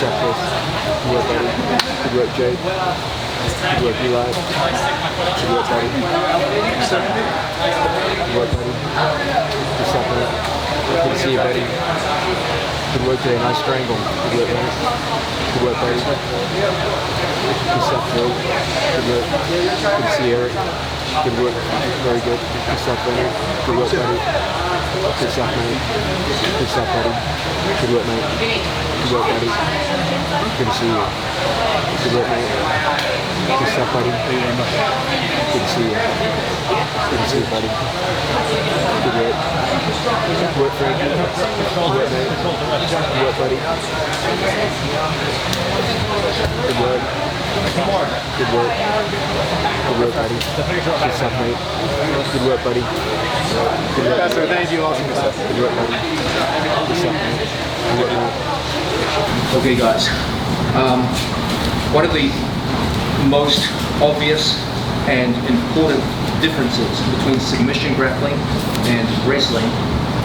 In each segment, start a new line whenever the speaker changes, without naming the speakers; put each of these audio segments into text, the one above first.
up, Chris. Good work, buddy. Good work, Jade. Good work, Eli. Good work, buddy. Good work, buddy. Good up, mate. Good to see you, buddy. Good work today. Nice strangle. Good work, mate. Good work, buddy. Good stuff, Joe. Good work. Good to see you, Eric. Good work. Very good. Good stuff, buddy. Good work, buddy. Good stuff, mate. Good stuff, buddy. Good work, mate. Good work, buddy. Good to see you. Good work, mate. Good stuff, buddy. Good to see you. Good to see you, buddy. Good work. Good work, Frankie. Good work, mate. Good work, buddy. Good work. Good work. Good work, buddy. Good stuff, mate. Good work, buddy. Good work.
Pastor, thank you. Awesome stuff.
Good work, buddy. Good stuff, mate. Good work, mate.
Okay, guys. One of the most obvious and important differences between submission grappling and wrestling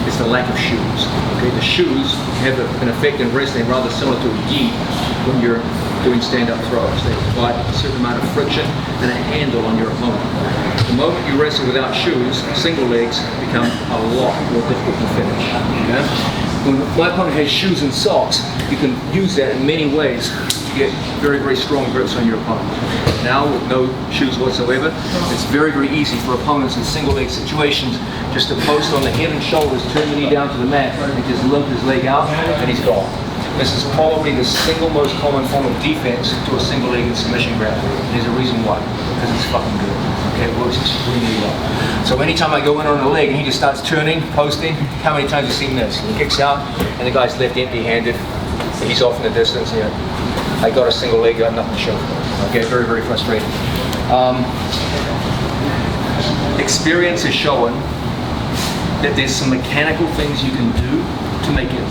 is the lack of shoes. Okay, the shoes have an effect in wrestling rather similar to a gi when you're doing stand-up throws. They provide a certain amount of friction and a handle on your opponent. The moment you wrestle without shoes, single legs become a lot more difficult to finish. Okay? When my opponent has shoes and socks, you can use that in many ways to get very, very strong grips on your opponent. Now, with no shoes whatsoever, it's very, very easy for opponents in single leg situations just to post on the head and shoulders, turn the knee down to the mat, and just limp his leg out, and he's gone. This is probably the single most common form of defense to a single leg in submission grappling. There's a reason why, because it's fucking good. Okay, it works extremely well. So anytime I go in on a leg and he just starts turning, posting, how many times have you seen this? He kicks out and the guy's left empty-handed. He's off in the distance. Yeah, I got a single leg, got nothing to show for it. Okay, very, very frustrating. Experience is showing that there's some mechanical things you can do to make it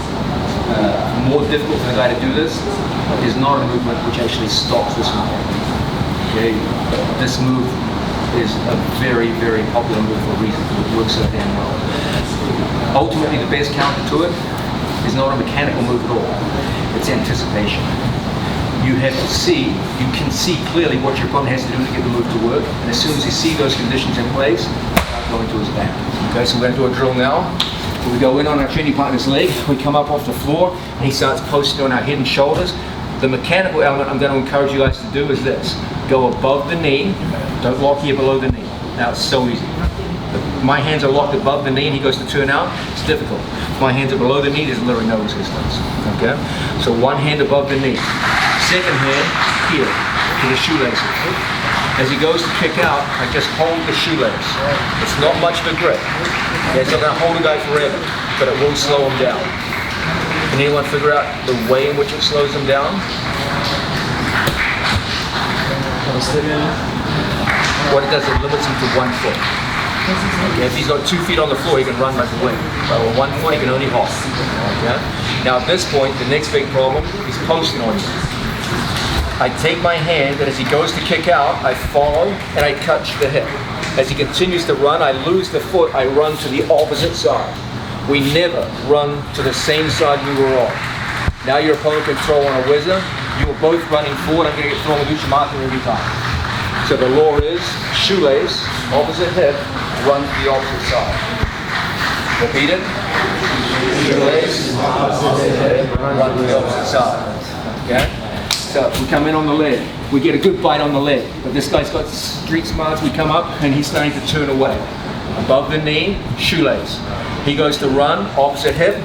more difficult for the guy to do this. There's not a movement which actually stops this from happening. Okay, this move is a very, very popular move for a reason. It works so damn well. Ultimately, the best counter to it is not a mechanical move at all. It's anticipation. You have to see, you can see clearly what your opponent has to do to get the move to work, and as soon as you see those conditions in place, go into his back. Okay, so we're going to do a drill now. We go in on our training partner's leg, we come up off the floor, and he starts posting on our head and shoulders. The mechanical element I'm going to encourage you guys to do is this. Go above the knee, don't lock here below the knee. Now it's so easy. My hands are locked above the knee and he goes to turn out, it's difficult. If my hands are below the knee, there's literally no resistance. Okay? So one hand above the knee. Second hand here to the shoelaces. As he goes to kick out, I just hold the shoelace. It's not much of a grip. Okay, it's not going to hold a guy forever, but it will slow him down. Can anyone figure out the way in which it slows him down? What it does, it limits him to 1 foot. Okay, if he's got 2 feet on the floor, he can run like a wind. But with 1 foot, he can only hop. Okay? Now at this point, the next big problem is posting on you. I take my hand, and as he goes to kick out, I follow and I touch the hip. As he continues to run, I lose the foot, I run to the opposite side. We never run to the same side we were on. Now your opponent can throw on a whizzer. You are both running forward. I'm going to get thrown with Uchimata every time. So the law is shoelace, opposite hip, run to the opposite side. Repeat it. Shoelace, opposite hip, run to the opposite side. Okay? So we come in on the leg. We get a good bite on the leg. But this guy's got street smarts. We come up and he's starting to turn away. Above the knee, shoelace. He goes to run, opposite hip,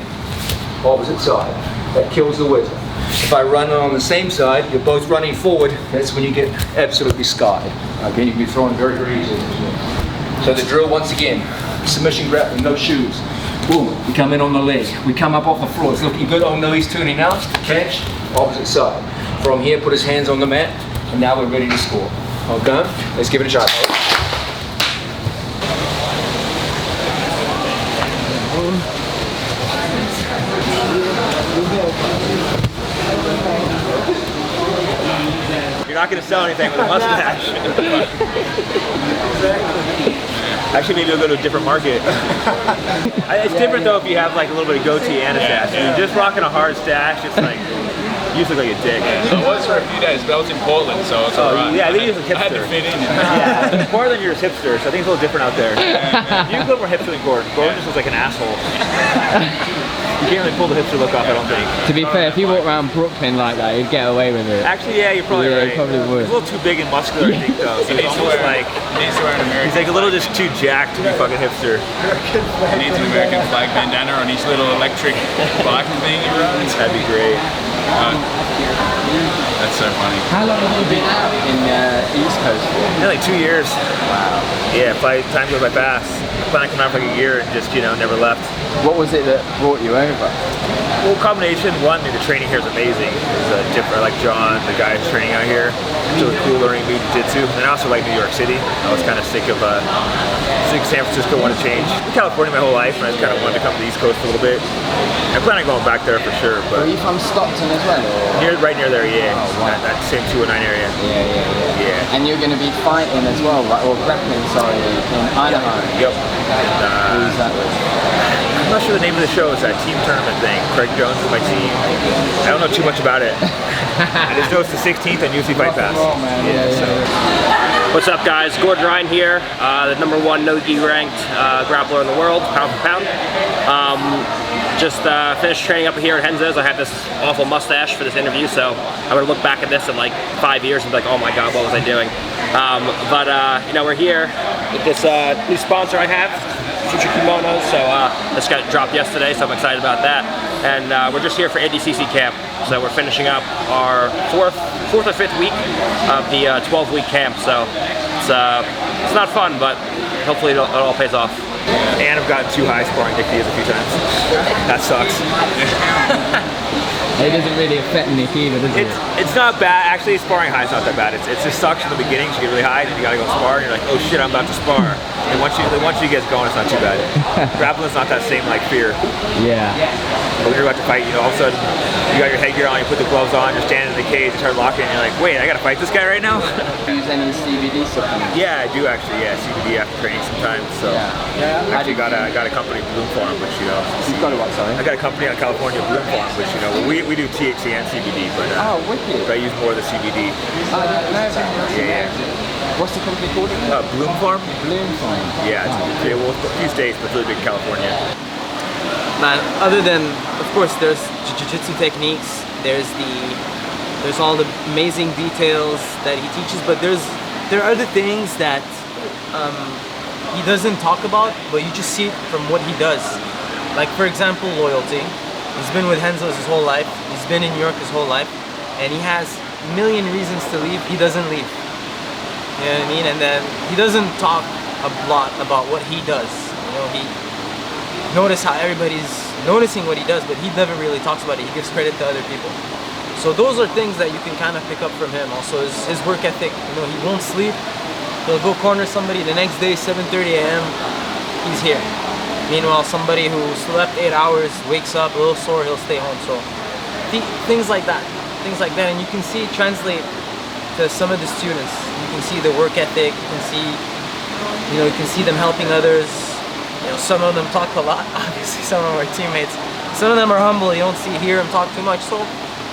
opposite side. That kills the whizzer. If I run on the same side, you're both running forward, that's when you get absolutely scarred. Okay, you can be thrown very, very easily. So the drill once again, submission grappling, no shoes. Boom, we come in on the leg. We come up off the floor, it's looking good. Oh no, he's turning out. Catch, opposite side. From here, put his hands on the mat, and now we're ready to score. Okay, let's give it a shot.
You're not going to sell anything with a mustache. Actually, maybe you'll go to a different market. It's different though if you have like a little bit of goatee and a stash. If you're just rocking a hard stash, it's like You used to look like a dick.
I was for a few days, but I was in Portland, so it's alright.
Yeah, I think you're just a
I had to
hipster.
fit in.
Yeah, in Portland you're just hipster, so I think it's a little different out there. You look more hipster than Gordon. Gordon just looks like an asshole. You can't really pull the hipster look off, I don't think.
To be fair, if you walk around Brooklyn like that, you'd get away with it.
Actually, yeah, you're probably right.
You probably would.
He's a little too big and muscular, I think, though. So he's almost like,
He needs to wear an American
he's like a little just too jacked to be fucking hipster.
He needs an American flag bandana on his little electric bike thing he runs.
That'd be great.
That's so funny.
How long have you been out in East Coast for?
Yeah, like 2 years.
Wow.
Yeah, time goes by fast. I plan on coming out for like a year and just, you know, never left.
What was it that brought you over?
Well, combination, one, the training here is amazing. It's different. I like John, the guy who's training out here. It's really cool learning new jiu-jitsu. And I also like New York City. I was kind of sick of San Francisco, wanted to change. In California my whole life, and I just kind of wanted to come to the East Coast a little bit. I plan on going back there for sure. But
Were you from Stockton as well? Or?
right near there, yeah.
Oh, wow.
That same 209 area.
Yeah. And you're going to be fighting as well, right? Or grappling, sorry, in Idaho.
Yep.
Who's that with?
I'm not sure the name of the show. It's that team tournament thing. Craig Jones is my team. I don't know too much about it. I just know it's the 16th on UFC Fight Pass.
What's up, guys? Gordon Ryan here, the #1 no-gi ranked grappler in the world, pound for pound. Just finished training up here at Henzo's. I had this awful mustache for this interview, so I'm gonna look back at this in like 5 years and be like, oh my god, what was I doing? You know, we're here with this new sponsor I have, Future Kimonos. So this got dropped yesterday, so I'm excited about that. And we're just here for ADCC camp. So we're finishing up our fourth or fifth week of the 12-week camp. So it's not fun, but hopefully it all pays off.
And I've gotten too high sparring Nick Diaz a few times. That sucks.
It doesn't really affect me either, does it?
It's not bad. Actually, sparring high is not that bad. It just sucks in the beginning. So you get really high, and you gotta go spar, and you're like, oh shit, I'm about to spar. And once you get going, it's not too bad. Grappling's not that same like fear.
Yeah.
But when you're about to fight, you know, all of a sudden you got your headgear on, you put the gloves on, you're standing in the cage, you start locking, and you're like, wait, I gotta fight this guy right now.
Use any CBD supplements?
Yeah, I do actually. Yeah, CBD after training sometimes. So
Yeah.
I actually got a company, Bloom Farm, which you know.
You've got a what, sorry?
I got a company out of California, Bloom Farm, which you know we do THC and CBD, but
Oh, wicked.
I use more of the CBD.
Oh, I didn't know that.
Yeah.
What's the company called?
Bloom Farm.
Bloom Farm.
Yeah, well, a few states, but it's really big in California.
Man, other than, of course, there's jiu-jitsu techniques, there's all the amazing details that he teaches, but there are other things that he doesn't talk about, but you just see it from what he does. Like, for example, loyalty. He's been with Henzo's his whole life. He's been in New York his whole life, and he has a million reasons to leave. He doesn't leave. You know what I mean? And then he doesn't talk a lot about what he does. You know, he notice how everybody's noticing what he does, but he never really talks about it. He gives credit to other people. So those are things that you can kind of pick up from him. Also, his work ethic. You know, he won't sleep. He'll go corner somebody the next day, 7:30 a.m. He's here. Meanwhile, somebody who slept 8 hours wakes up a little sore, he'll stay home. So things like that, and you can see it translate to some of the students. You can see the work ethic. You can see them helping others. You know, some of them talk a lot. Obviously, some of our teammates. Some of them are humble. You don't hear them talk too much. So,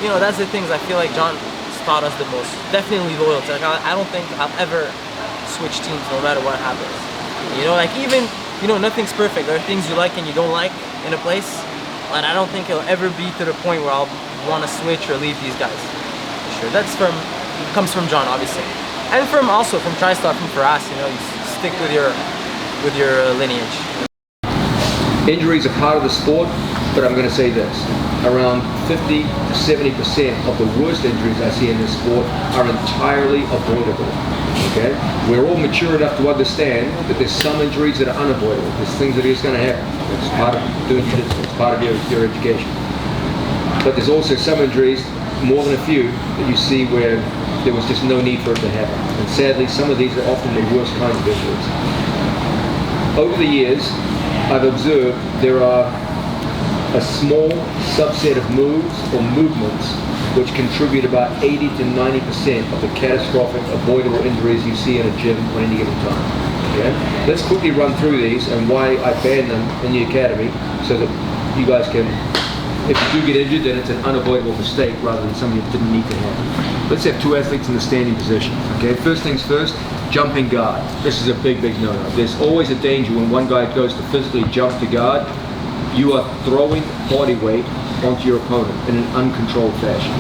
you know, that's the things I feel like John taught us the most. Definitely loyalty. Like, I don't think I'll ever switch teams no matter what happens. You know, like even, you know, nothing's perfect. There are things you like and you don't like in a place, but I don't think it'll ever be to the point where I'll want to switch or leave these guys. For sure. Comes from John, obviously, and from TriStar, from Faraz. You know, you stick with your lineage.
Injuries are part of the sport, but I'm going to say this. Around 50 to 70% of the worst injuries I see in this sport are entirely avoidable. Okay? We're all mature enough to understand that there's some injuries that are unavoidable. There's things that are just going to happen. It's part of doing jiu-jitsu. It's part of your education. But there's also some injuries, more than a few, that you see where there was just no need for it to happen. And sadly, some of these are often the worst kinds of injuries. Over the years, I've observed there are a small subset of moves or movements which contribute about 80 to 90% of the catastrophic avoidable injuries you see in a gym at any given time. Okay? Let's quickly run through these and why I ban them in the academy so that you guys can If you do get injured, then it's an unavoidable mistake rather than something that didn't need to happen. Let's have two athletes in the standing position. Okay, first things first, jumping guard. This is a big no-no. There's always a danger when one guy goes to physically jump to guard. You are throwing body weight onto your opponent in an uncontrolled fashion.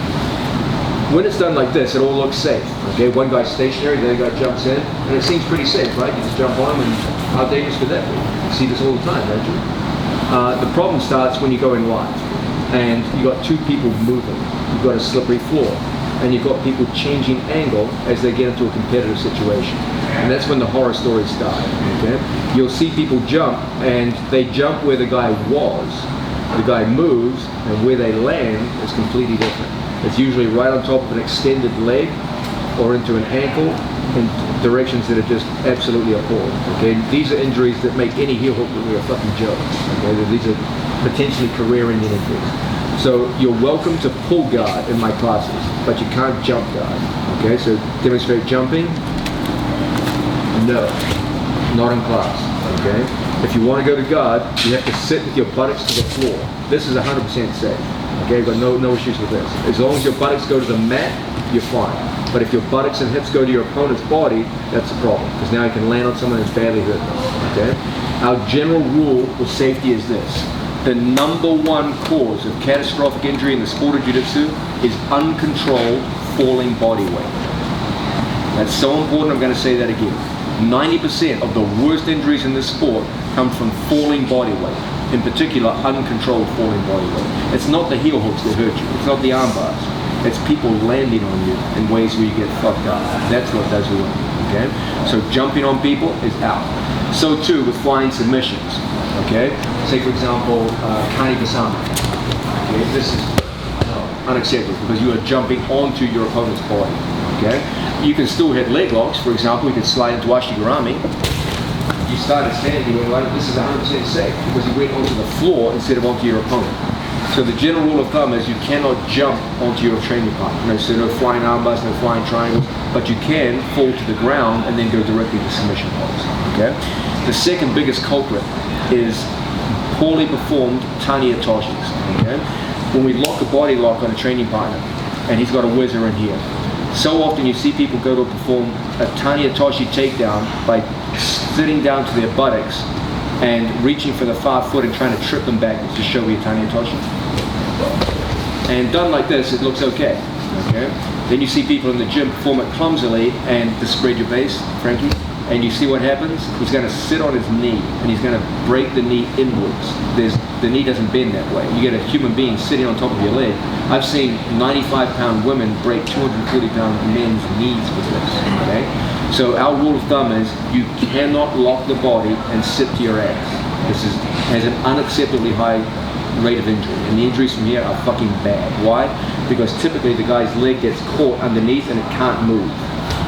When it's done like this, it all looks safe. Okay, one guy's stationary, the other guy jumps in, and it seems pretty safe, right? You just jump on him, and how dangerous could that be? You see this all the time, don't you? The problem starts when you're going live, and you've got two people moving. You've got a slippery floor, and you've got people changing angle as they get into a competitive situation. And that's when the horror stories start, okay? You'll see people jump, and they jump where the guy was. The guy moves, and where they land is completely different. It's usually right on top of an extended leg or into an ankle in directions that are just absolutely appalling. Okay, these are injuries that make any heel hook really a fucking joke. Okay, these are potentially career-ending injuries. So you're welcome to pull guard in my classes, but you can't jump guard. Okay, so demonstrate jumping. No, not in class. Okay, if you want to go to guard, you have to sit with your buttocks to the floor. This is 100% safe. Okay, you've got no issues with this. As long as your buttocks go to the mat, you're fine. But if your buttocks and hips go to your opponent's body, that's a problem, because now you can land on someone and badly hurt them. Okay? Our general rule with safety is this. The #1 cause of catastrophic injury in the sport of jiu-jitsu is uncontrolled falling body weight. That's so important, I'm going to say that again. 90% of the worst injuries in this sport come from falling body weight. In particular, uncontrolled falling body weight. It's not the heel hooks that hurt you. It's not the arm bars. It's people landing on you in ways where you get fucked up. That's what does you in, okay? So jumping on people is out. So too with flying submissions, okay? Say for example, Kani Kasama. Okay, this is unacceptable because you are jumping onto your opponent's body, okay? You can still hit leg locks, for example, you can slide into Ashigarami. You started standing, you went like, this is 100% safe because you went onto the floor instead of onto your opponent. So the general rule of thumb is you cannot jump onto your training partner. So no flying arm bars, no flying triangles, but you can fall to the ground and then go directly to submission holds. Okay? The second biggest culprit is poorly performed Tanya Toshis. Okay? When we lock a body lock on a training partner, and he's got a whizzer in here, so often you see people go to perform a Tanya Toshi takedown by sitting down to their buttocks and reaching for the far foot and trying to trip them backwards to show you Tanya Toshi. And done like this, it looks okay. Okay. Then you see people in the gym perform it clumsily and to spread your base, Frankie, and you see what happens? He's going to sit on his knee and he's going to break the knee inwards. The knee doesn't bend that way. You get a human being sitting on top of your leg. I've seen 95-pound women break 240-pound men's knees with this. Okay? So our rule of thumb is you cannot lock the body and sit to your ass. This has an unacceptably high rate of injury, and the injuries from here are fucking bad. Why? Because typically the guy's leg gets caught underneath and it can't move.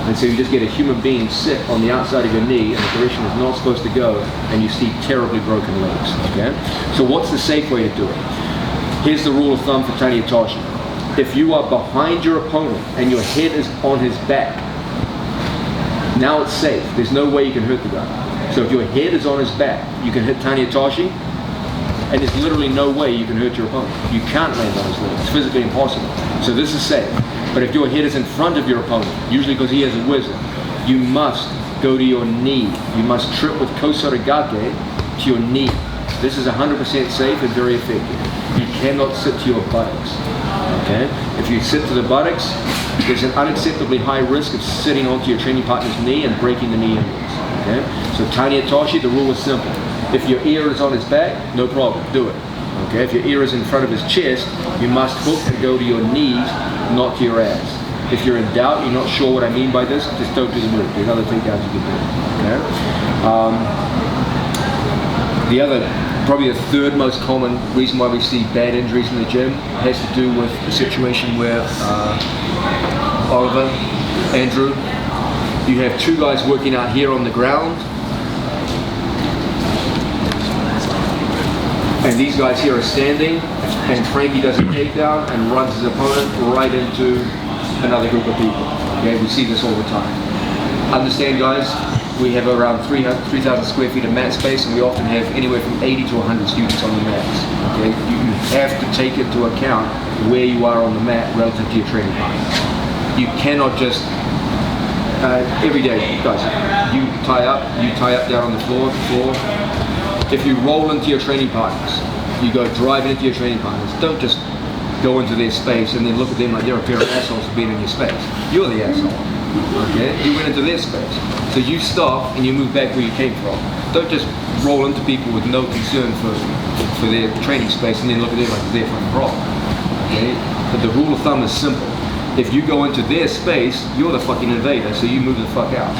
And so you just get a human being sit on the outside of your knee and the direction is not supposed to go, and you see terribly broken legs. Okay? So what's the safe way to do it? Here's the rule of thumb for Tanya Toshi. If you are behind your opponent and your head is on his back, now it's safe. There's no way you can hurt the guy. So if your head is on his back, you can hit Tanya Toshi, and there's literally no way you can hurt your opponent. You can't land on his leg. It's physically impossible. So this is safe. But if your head is in front of your opponent, usually because he has a whizzer, you must go to your knee. You must trip with Kosarigake to your knee. This is 100% safe and very effective. You cannot sit to your buttocks. Okay? If you sit to the buttocks, there's an unacceptably high risk of sitting onto your training partner's knee and breaking the knee inwards. Okay? So Tanya Toshi, the rule is simple. If your ear is on his back, no problem, do it. Okay? If your ear is in front of his chest, you must hook and go to your knees, not to your ass. If you're in doubt, you're not sure what I mean by this, just don't do the move. There's other takedowns you can do. Okay? Probably the third most common reason why we see bad injuries in the gym has to do with the situation where Oliver, Andrew, you have two guys working out here on the ground, and these guys here are standing, and Frankie does a takedown and runs his opponent right into another group of people. Okay, we see this all the time. Understand, guys, we have around 3,000 square feet of mat space, and we often have anywhere from 80 to 100 students on the mats. Okay, you have to take into account where you are on the mat relative to your training partners. You cannot just every day, guys, you tie up down on the floor. If you roll into your training partners, you go driving into your training partners, don't just go into their space and then look at them like they're a pair of assholes for being in your space. You're the asshole, okay? You went into their space. So you stop and you move back where you came from. Don't just roll into people with no concern for their training space and then look at them like they're fucking wrong, okay? But the rule of thumb is simple. If you go into their space, you're the fucking invader, so you move the fuck out,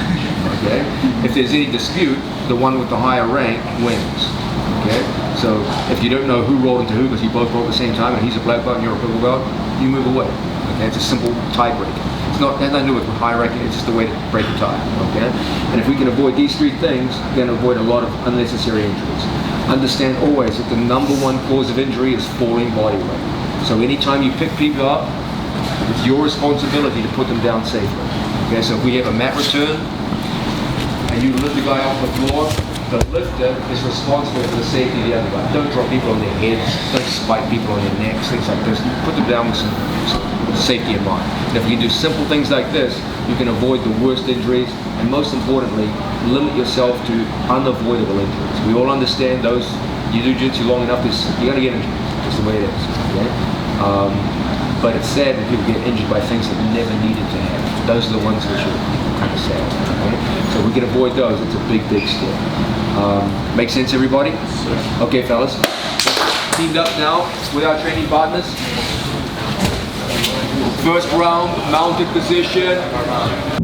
okay? If there's any dispute, the one with the higher rank wins, okay? So if you don't know who rolled into who because you both rolled at the same time and he's a black belt and you're a purple belt, you move away, okay? It's a simple tiebreaker. It's not, it has nothing to do with high ranking, it's just a way to break a tie, okay? And if we can avoid these three things, we're gonna avoid a lot of unnecessary injuries. Understand always that the number one cause of injury is falling body weight. So anytime you pick people up, it's your responsibility to put them down safely. Okay, so if we have a mat return and you lift the guy off the floor, the lifter is responsible for the safety of the other guy. Don't drop people on their heads, don't spike people on their necks, things like this. You put them down with some safety in mind. And if you do simple things like this, you can avoid the worst injuries and most importantly, limit yourself to unavoidable injuries. We all understand those, you do jiu-jitsu long enough, you're going to get injured. That's the way it is. Okay? But it's sad when people get injured by things that never needed to happen. Those are the ones which are kind of sad. Right? So we can avoid those. It's a big, big step. Make sense, everybody? Okay, fellas. Teamed up now with our training partners. First round, mounted position.